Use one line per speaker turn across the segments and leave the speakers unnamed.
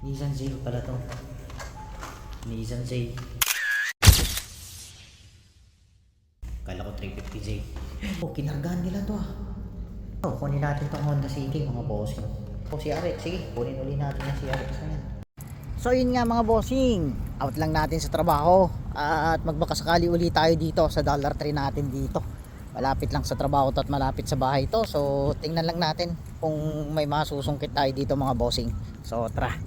Nissan Z pala to. Nissan Z. Kala ko 350Z. Oh, kinargahan nila to ah. Oh, kunin natin tong Honda City mga bossing. Oh, si Arex, sige, kunin uli natin yung si Arex na yan. So yun nga mga bossing, out lang natin sa trabaho at magbakasakali uli tayo dito sa Dollar Tree natin dito. Malapit lang sa trabaho to at malapit sa bahay to. So tingnan lang natin kung may masusungkit tayo dito mga bossing. So tara,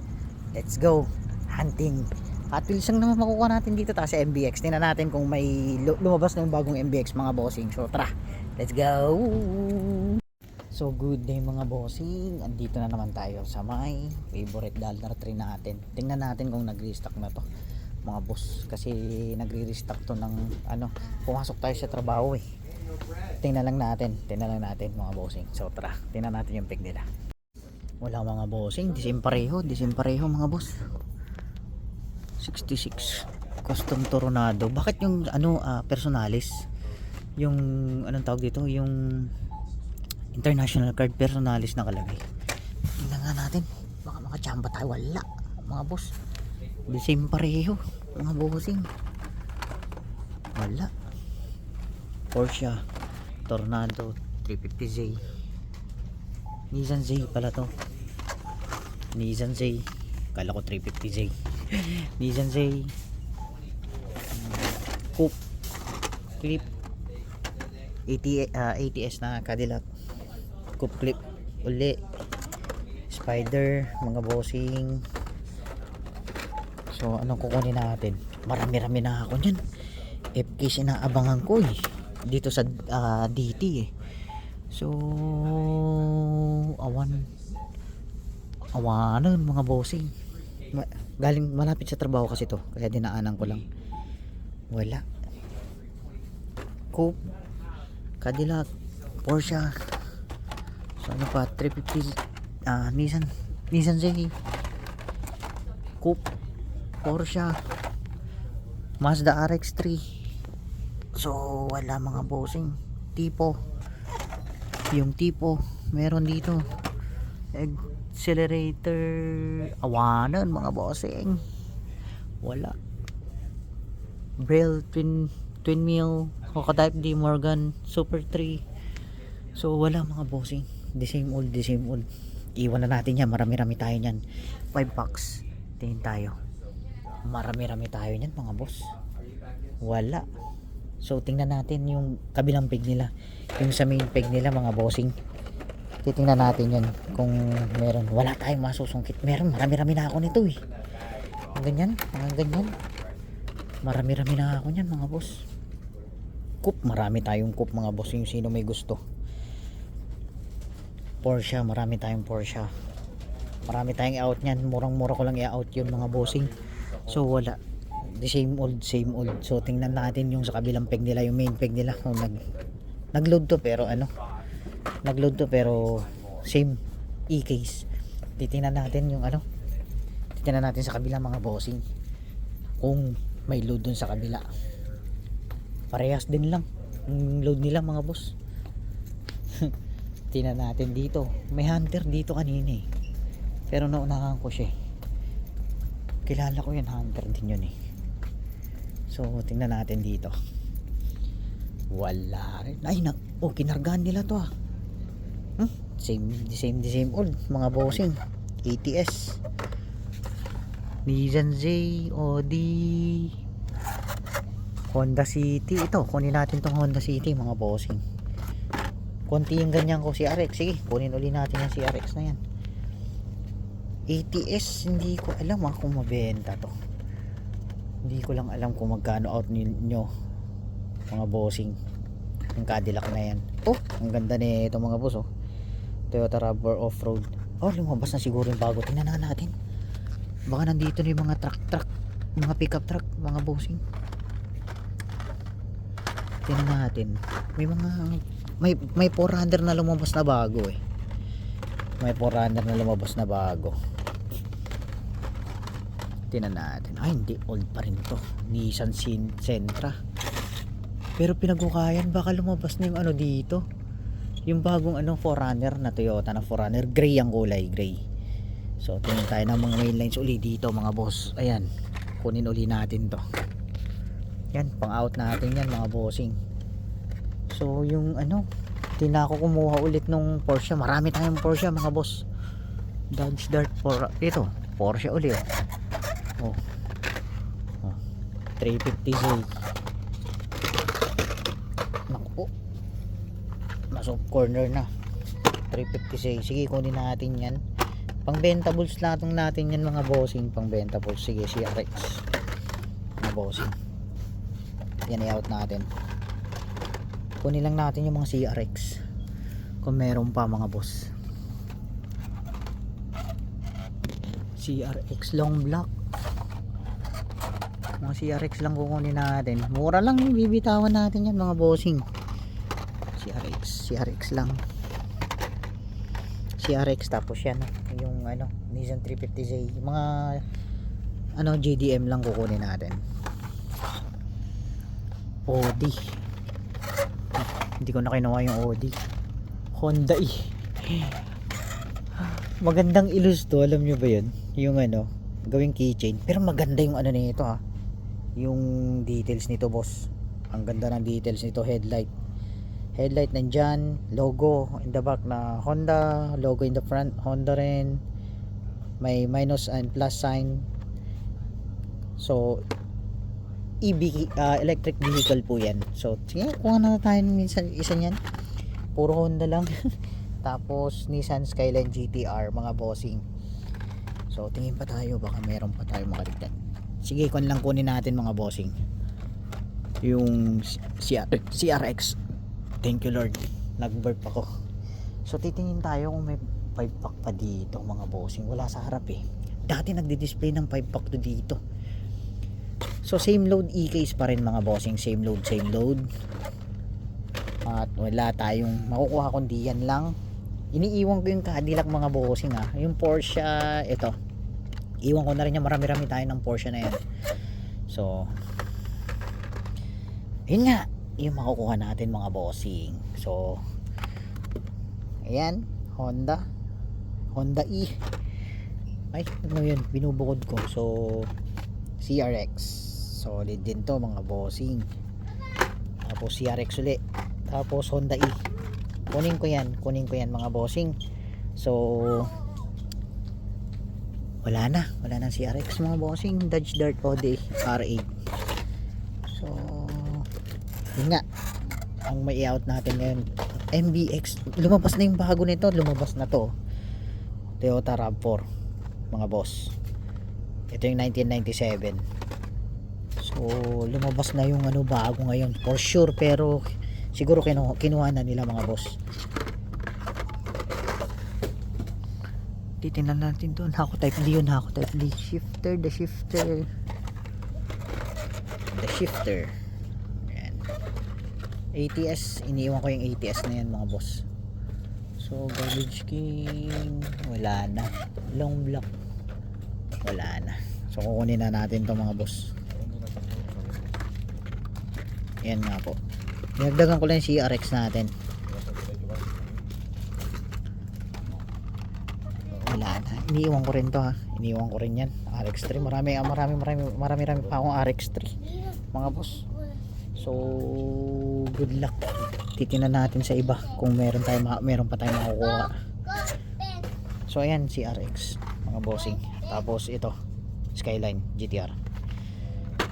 let's go hunting. At Wheels lang naman makukuha natin dito ta sa MBX. Tingnan natin kung may lumabas na yung bagong MBX mga bossing. So tara, let's go. So good day mga bossing, andito na naman tayo sa may favorite Dollar Tree natin. Tingnan natin kung nag-restock na to mga boss, kasi nagre-restock to ng ano, pumasok tayo sa trabaho eh. Tingnan lang natin mga bossing. So tara, tingnan natin yung pick nila. Wala mga bossing, disim pareho mga boss. 66 custom Toronado. Bakit yung ano personalis, yung anong tawag dito, yung international card personalis nakalagay. Tingnan nga natin, baka makachamba tayo. Wala mga boss, the same pareho mga bossing. Wala. Porsche Tornado 350Z. Nissan Z pala to. Nissan Z. Kala ko 350Z. Nissan Z. Coupe Clip ATS na Cadillac Coupe Clip uli. Spider mga bossing. So anong kukunin natin? Marami-rami na ako dyan. FK inaabangan ko eh, dito sa DT eh. So awanan mga bossing. Galing malapit sa trabaho kasi to, kaya dinaanan ko lang. Wala. Coupe, Cadillac, Porsche. So ano pa, 350 Nissan Z, Coupe, Porsche, Mazda RX-3. So wala mga bossing. Tipo, yung tipo meron dito. Accelerator, awanan mga bossing. Wala. Braille twin wheel, Type D Morgan Super 3. So wala mga bossing. The same old. Iwan na natin yan, marami-rami tayo nyan. 5 packs, tingin tayo. Marami-rami tayo nyan mga boss. Wala. So tingnan natin yung kabilang peg nila, yung sa main peg nila mga bossing. Titingnan natin yan kung meron. Wala tayong masusungkit. Meron, marami-rami na ako nito eh. Ganyan, mga ganyan. Marami-rami na ako nyan mga boss. Coupe, marami tayong coupe mga boss, yung sino may gusto. Porsche, marami tayong Porsche. Marami tayong out nyan. Murang-mura ko lang i-out yun mga bossing. So wala. The same old. So tingnan natin yung sa kabilang peg nila, yung main peg nila. Nag-load to pero same e-case. Titingnan natin yung ano. Titingnan natin sa kabila mga bossing, kung may load dun sa kabila. Parehas din lang yung load nila mga boss. Tingnan natin dito. May Hunter dito kanina eh, pero naunahan ko siya eh. Kilala ko yan, Hunter din yun eh. So tingnan natin dito. Wala rin. Ay kinargahan nila to ah. The same old mga bossing. ATS, Nissan Z, Audi, Honda City. Ito, kunin natin tong Honda City mga bossing. Konti yung ganyan ko si Arex. Sige, kunin uli natin yung si Arex na yan. ATS, hindi ko alam kung mabenta to. Hindi ko lang alam kung magkano out nyo mga bossing. Yung Cadillac na yan. Oh, ang ganda nito mga boss oh. Toyota Rubber Off-Road. Oh, lumabas na siguro yung bago. Tingnan na natin. Baka nandito na yung mga truck, mga pickup truck mga bossing. Tingnan natin. May 400 na lumabas na bago eh. May 400 na lumabas na bago. Tingnan natin. Ay, hindi, old pa rin to. Nissan Sentra. Pero pinaghukayan, baka lumabas na yung ano dito. Yung bagong 4Runner na Toyota na 4Runner. Gray ang kulay, gray. So tingin tayo ng mga main lines uli dito mga boss. Ayan, kunin uli natin to. Yan, pang out natin yan mga bossing. So yung ano, hindi na ako kumuha ulit nung Porsche. Marami tayong Porsche mga boss. Dodge Dart ito, Porsche uli oh. Oh. 350Z. Naku po, nasa corner na. 350Z. Sige, kunin natin yan. Pang bentables natin yan mga bossing. Pang bentables. Sige, CRX mga bossing. Yan i-out natin. Kunin lang natin yung mga CRX kung meron pa mga boss. CRX long block. Mga CRX lang kukunin natin. Mura lang yung bibitawan natin yan mga bossing. CRX lang. CRX tapos yan yung ano Nissan 350Z, mga ano JDM lang kukunin natin. Audi, hindi ko na kinuha yung Audi. Honda magandang ilus to, alam nyo ba yun, yung ano gawing keychain, pero maganda yung ano nito yung details nito boss. Ang ganda ng details nito. Headlight nandyan, logo in the back na Honda, logo in the front Honda rin, may minus and plus sign. So electric vehicle po yan. So sige, kuha na tayo minsan isa niyan, puro Honda lang. Tapos Nissan Skyline GTR mga bossing. So tingin pa tayo, baka meron pa tayo makaligtan. Sige, kunin natin mga bossing yung CRX. Thank you Lord, nag-burp ako. So titingin tayo kung may 5 pack pa dito mga bossing. Wala sa harap dati nagdi-display ng 5 pack to dito. So same load e-case pa rin mga bossing. Same load. At wala tayong makukuha kundi yan lang. Iniiwan ko yung Cadillac mga bossing yung Porsche ito, iwan ko na rin yan. Marami tayo ng Porsche na yan. So yun nga yung makukuha natin mga bossing. So ayan, Honda ay ano yun, binubukod ko. So CRX solid din to mga bossing. Tapos CRX ulit, tapos Honda kunin ko yan mga bossing. So wala na CRX mga bossing. Dodge Dart OD R8. So yun nga ang may out natin ngayon. MBX, lumabas na yung bago nito, lumabas na to, Toyota RAV4 mga boss. Ito yung 1997. So lumabas na yung ano bago ngayon for sure, pero siguro kinuha na nila mga boss. Titingnan natin doon. Hako type D yun, Hako type D. The shifter. Ayan. ATS, iniiwan ko yung ATS na yan mga boss. So garbage king, wala na. Long block, wala na. So kukunin na natin to mga boss. Yan nga po, dinagdagan ko lang yung CRX natin. Wala na, iniiwan ko rin to iniiwan ko rin yan. RX3, marami pa akong RX3 mga boss. So good luck. Titingnan natin sa iba kung meron pa tayong makukuha. So ayan, CRX mga bossing. Tapos ito Skyline GTR.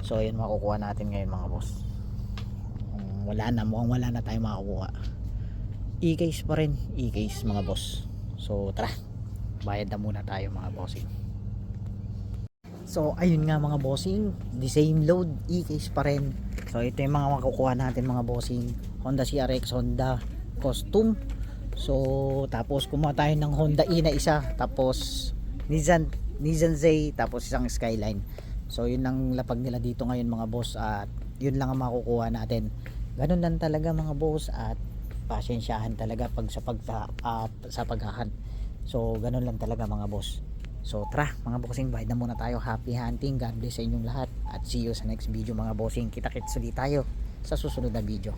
So ayan, makukuha natin ngayon mga boss. Mukhang wala na tayong makukuha. E-case pa rin, e-case mga boss. So tara, bayad na muna tayo mga bossing. So ayun nga mga bossing, the same load, e-case pa rin. So ito yung mga makukuha natin mga bossing. Honda CRX, Honda Custom. So tapos kumuha tayo ng Honda na isa, tapos Nissan Z, tapos isang Skyline. So yun ang lapag nila dito ngayon mga boss, at yun lang ang makukuha natin. Ganun lang talaga mga boss, at pasensyahan talaga pag sa paghahan. So ganun lang talaga mga boss. So tara mga bossing, bayad na muna tayo. Happy hunting, God bless sa inyong lahat, at see you sa next video mga bossing. Kita-kits ulit tayo sa susunod na video.